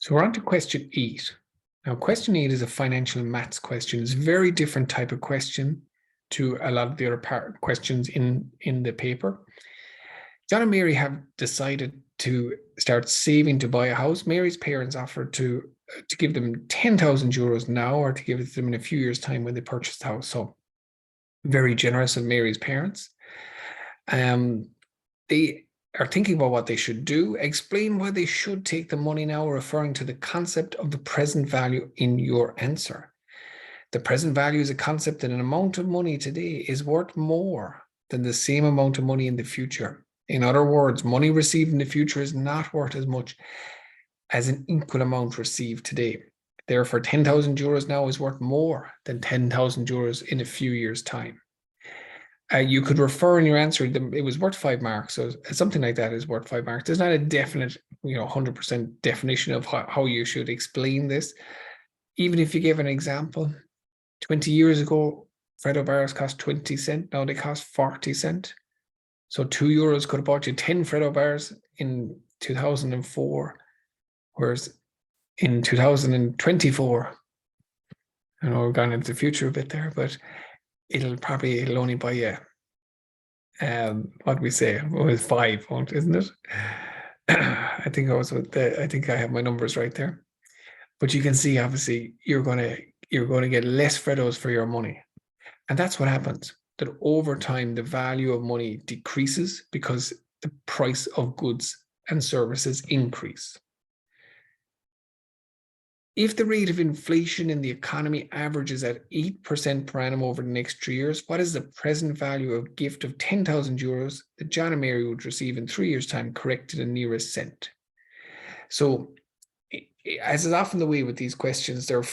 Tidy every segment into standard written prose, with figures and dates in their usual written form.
So we're on to question 8. Now, question 8 is a financial maths question. It's a very different type of question to a lot of the other questions in the paper. John and Mary have decided to start saving to buy a house. Mary's parents offered to give them 10,000 euros now, or to give it to them in a few years' time when they purchase the house. So very generous of Mary's parents. They are thinking about what they should do. Explain why they should take the money now, referring to the concept of the present value in your answer. The present value is a concept that an amount of money today is worth more than the same amount of money in the future. In other words, money received in the future is not worth as much as an equal amount received today. Therefore, 10,000 euros now is worth more than 10,000 euros in a few years' time. You could refer in your answer, it was worth 5 marks. So something like that is worth 5 marks. There's not a definite, 100% definition of how you should explain this. Even if you give an example, 20 years ago, Freddo bars cost 20 cents. Now they cost 40 cents. So 2 euros could have bought you 10 Freddo bars in 2004. Whereas in 2024, I know we're going into the future a bit there, but it'll only buy you, what do we say? It was 5, isn't it? I think I have my numbers right there. But you can see, obviously, you're going to get less Freddos for your money. And that's what happens, that over time, the value of money decreases because the price of goods and services increase. If the rate of inflation in the economy averages at 8% per annum over the next 3 years, what is the present value of gift of 10,000 euros that John and Mary would receive in 3 years' time, correct to the nearest cent? So, as is often the way with these questions, there are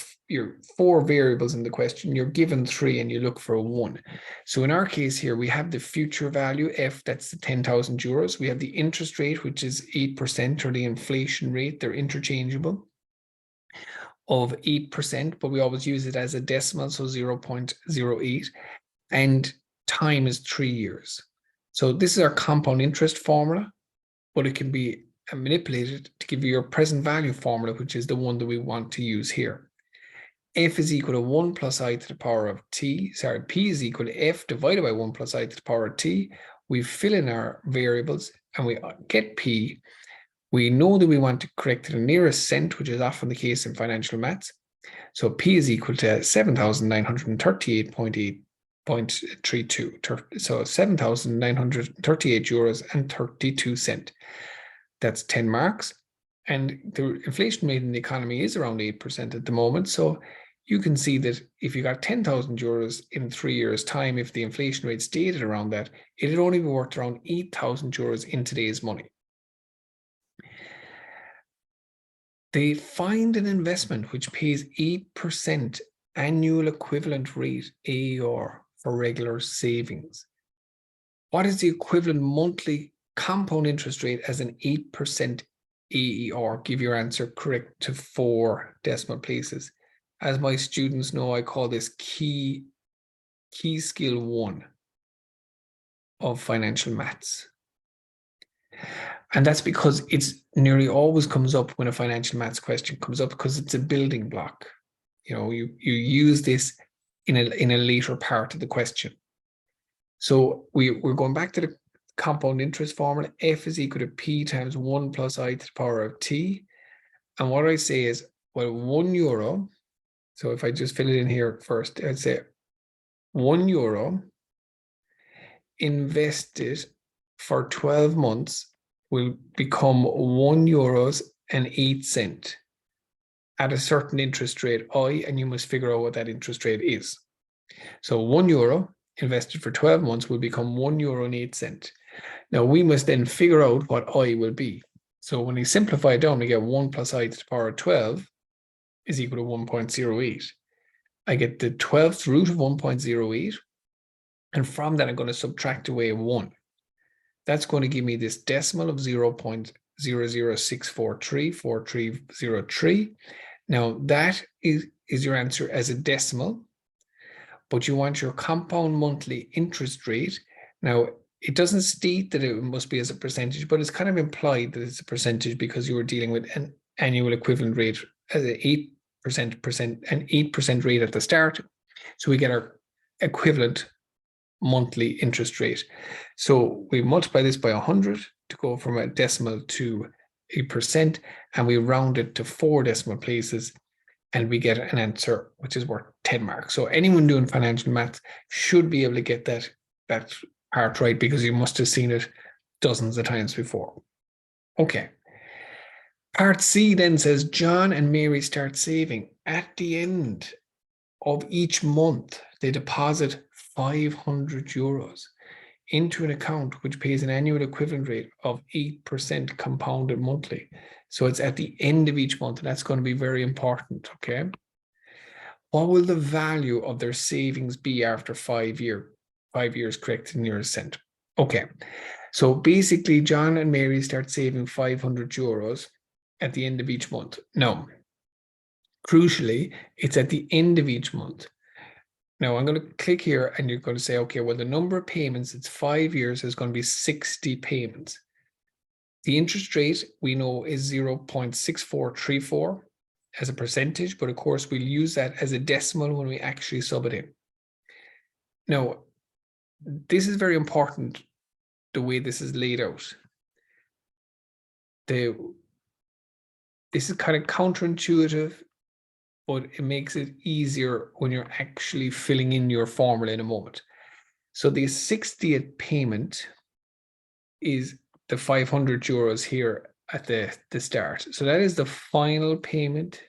4 variables in the question. You're given 3 and you look for 1. So in our case here, we have the future value, F, that's the 10,000 euros. We have the interest rate, which is 8%, or the inflation rate. They're interchangeable, of 8%, but we always use it as a decimal, so 0.08. And time is 3 years. So this is our compound interest formula, but it can be manipulated to give you your present value formula, which is the one that we want to use here. F is equal to 1 plus I to the power of t. P is equal to F divided by 1 plus I to the power of t. We fill in our variables and we get P. We know that we want to correct to the nearest cent, which is often the case in financial maths. So P is equal to 7,938.32. So 7,938 euros and 32 cents. That's 10 marks. And the inflation rate in the economy is around 8% at the moment. So you can see that if you got 10,000 euros in 3 years' time, if the inflation rate stayed at around that, it'd only be worth around 8,000 euros in today's money. They find an investment which pays 8% annual equivalent rate, AER, for regular savings. What is the equivalent monthly compound interest rate as an 8% AER? Give your answer correct to 4 decimal places. As my students know, I call this key skill 1 of financial maths. And that's because it's nearly always comes up when a financial maths question comes up, because it's a building block. You use this in a later part of the question. So we're going back to the compound interest formula. F is equal to P times 1 plus I to the power of t. And what I say is, well, 1 euro. So if I just fill it in here first, I'd say 1 euro invested for 12 months will become 1 euros and 8 cents at a certain interest rate I, and you must figure out what that interest rate is. So 1 euro invested for 12 months will become 1 euro and 8 cents. Now we must then figure out what I will be. So when we simplify it down, we get 1 plus I to the power of 12 is equal to 1.08. I get the 12th root of 1.08. And from that, I'm going to subtract away 1. That's going to give me this decimal of 0.00643, Now that is your answer as a decimal, but you want your compound monthly interest rate. Now, it doesn't state that it must be as a percentage, but it's kind of implied that it's a percentage because you were dealing with annual equivalent rate as an 8% rate at the start. So we get our equivalent monthly interest rate. So we multiply this by 100 to go from a decimal to a percent, and we round it to 4 decimal places, and we get an answer which is worth 10 marks. So anyone doing financial maths should be able to get that part right, because you must have seen it dozens of times before. Okay. Part C then says John and Mary start saving. At the end of each month, they deposit 500 euros into an account which pays an annual equivalent rate of 8% compounded monthly. So it's at the end of each month, and that's going to be very important, okay? What will the value of their savings be after 5 years, correct in your cent? Okay, so basically John and Mary start saving 500 euros at the end of each month. Now, crucially, it's at the end of each month. Now I'm going to click here, and you're going to say, okay, well, the number of payments, it's 5 years, is going to be 60 payments. The interest rate we know is 0.6434 as a percentage, but of course we'll use that as a decimal when we actually sub it in. Now, this is very important, the way this is laid out. This is kind of counterintuitive, but it makes it easier when you're actually filling in your formula in a moment. So the 60th payment is the 500 euros here at the start. So that is the final payment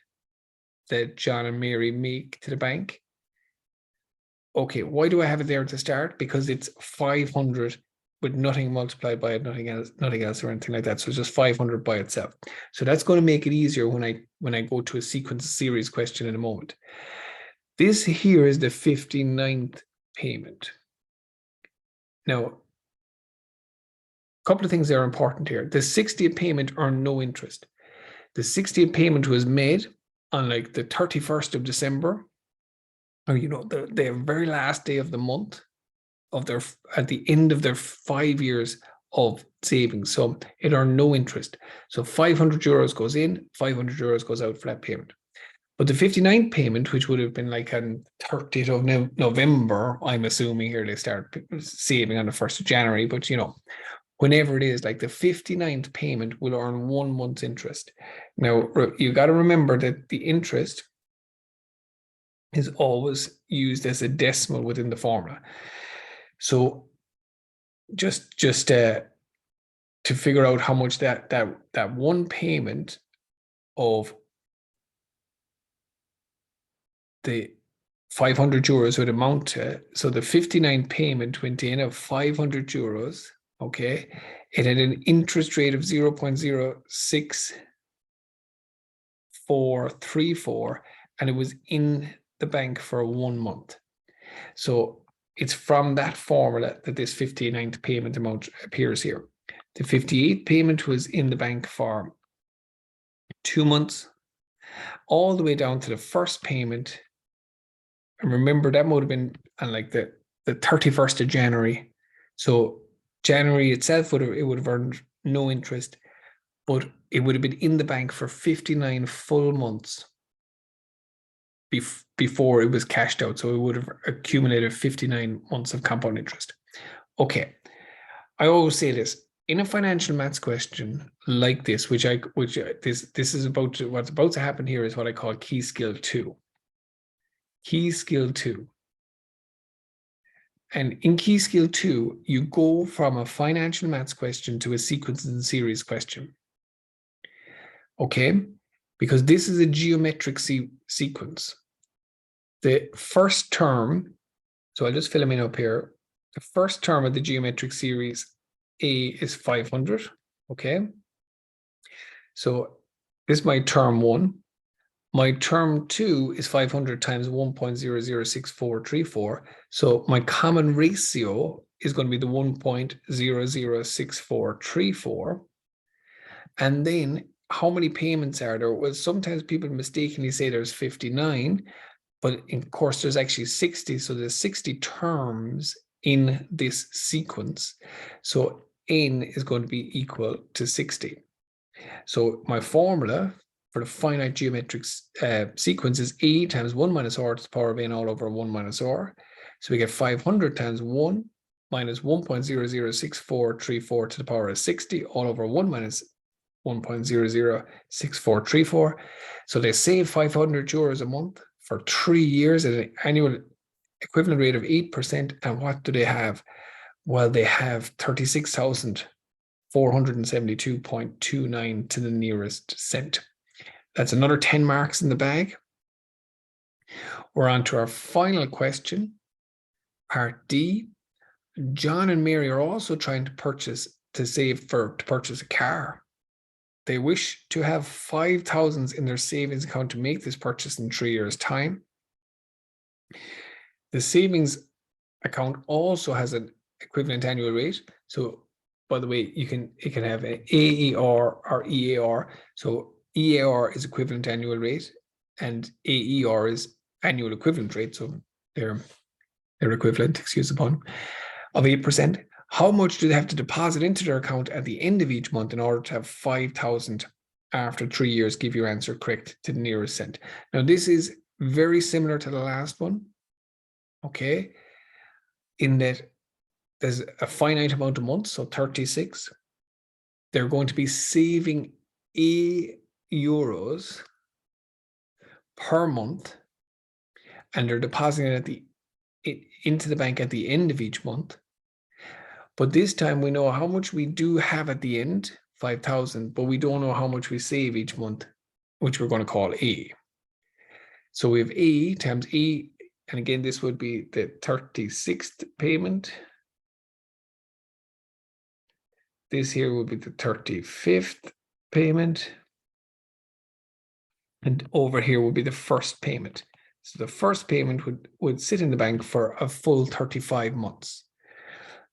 that John and Mary make to the bank. Okay, why do I have it there at the start? Because it's 500 with nothing multiplied by it, nothing else or anything like that. So it's just 500 by itself. So that's going to make it easier when I go to a sequence series question in a moment. This here is the 59th payment. Now, a couple of things that are important here. The 60th payment earned no interest. The 60th payment was made on like the 31st of December, or the very last day of the month of at the end of their 5 years of savings. So it earned no interest. So 500 euros goes in, 500 euros goes out for that payment. But the 59th payment, which would have been like on 30th of November, I'm assuming here they start saving on the 1st of January, but whenever it is, like the 59th payment will earn 1 month's interest. Now, you got to remember that the interest is always used as a decimal within the formula. So just to figure out how much that one payment of the 500 euros would amount to, so the 59th payment went in of 500 euros, okay? It had an interest rate of 0.06434, and it was in the bank for 1 month. So it's from that formula that this 59th payment amount appears here. The 58th payment was in the bank for 2 months, all the way down to the first payment. And remember, that would have been on like the 31st of January. So January itself would have earned no interest, but it would have been in the bank for 59 full months before it was cashed out. So it would have accumulated 59 months of compound interest. Okay, I always say this in a financial maths question like this, this is what's about to happen here is what I call key skill 2. Key skill 2. And in key skill 2, you go from a financial maths question to a sequence and series question. Okay, because this is a geometric sequence. The first term, so I'll just fill them in up here. The first term of the geometric series A is 500, okay? So this is my term 1. My term 2 is 500 times 1.006434. So my common ratio is going to be the 1.006434. And then how many payments are there? Well, sometimes people mistakenly say there's 59, but of course there's actually 60. So there's 60 terms in this sequence. So n is going to be equal to 60. So my formula for the finite geometric sequence is a times 1 minus r to the power of n all over 1 minus r. So we get 500 times 1 minus 1.006434 to the power of 60 all over 1 minus 1.006434. So they save 500 euros a month for 3 years at an annual equivalent rate of 8%. And what do they have? Well, they have 36,472.29 to the nearest cent. That's another 10 marks in the bag. We're on to our final question, part D. John and Mary are also trying to purchase a car. They wish to have 5,000 in their savings account to make this purchase in 3 years' time. The savings account also has an equivalent annual rate. So, by the way, it can have an AER or EAR. So EAR is equivalent annual rate, and AER is annual equivalent rate. So they're equivalent, excuse the pun, of 8%. How much do they have to deposit into their account at the end of each month in order to have 5,000 after 3 years? Give your answer correct to the nearest cent. Now, this is very similar to the last one, okay, in that there's a finite amount of months, so 36. They're going to be saving €8 per month, and they're depositing it into the bank at the end of each month. But this time we know how much we do have at the end, 5,000, but we don't know how much we save each month, which we're going to call A. So we have A times A, and again, this would be the 36th payment. This here would be the 35th payment. And over here would be the first payment. So the first payment would sit in the bank for a full 35 months.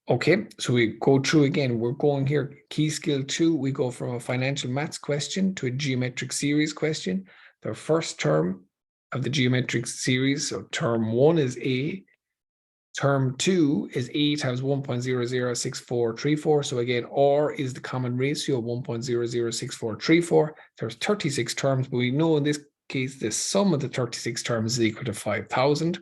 Okay, so we go through again. We're going here, key skill 2. We go from a financial maths question to a geometric series question. The first term of the geometric series, so term 1 is A. Term 2 is A times 1.006434. So again, R is the common ratio of 1.006434. There's 36 terms, but we know in this case, the sum of the 36 terms is equal to 5,000.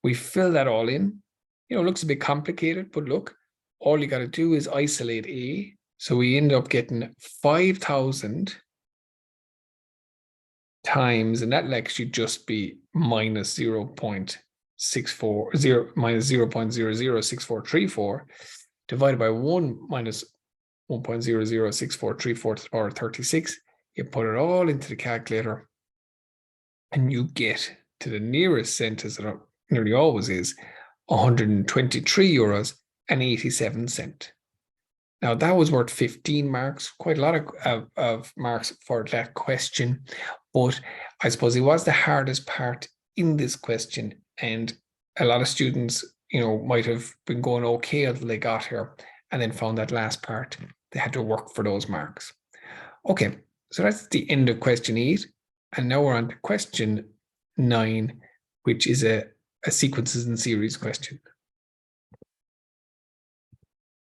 We fill that all in. You know, it looks a bit complicated, but look, all you got to do is isolate A. So we end up getting 5,000 times, and that'll actually just be minus 0.006434 divided by 1 minus 1.006434 to the power of 36. You put it all into the calculator and you get to the nearest cent, as it nearly always is, €123.87. Now that was worth 15 marks, quite a lot of marks for that question, but I suppose it was the hardest part in this question, and a lot of students, you know, might have been going okay until they got here and then found that last part. They had to work for those marks. Okay, so that's the end of question 8, and now we're on to question 9, which is a sequences and series question.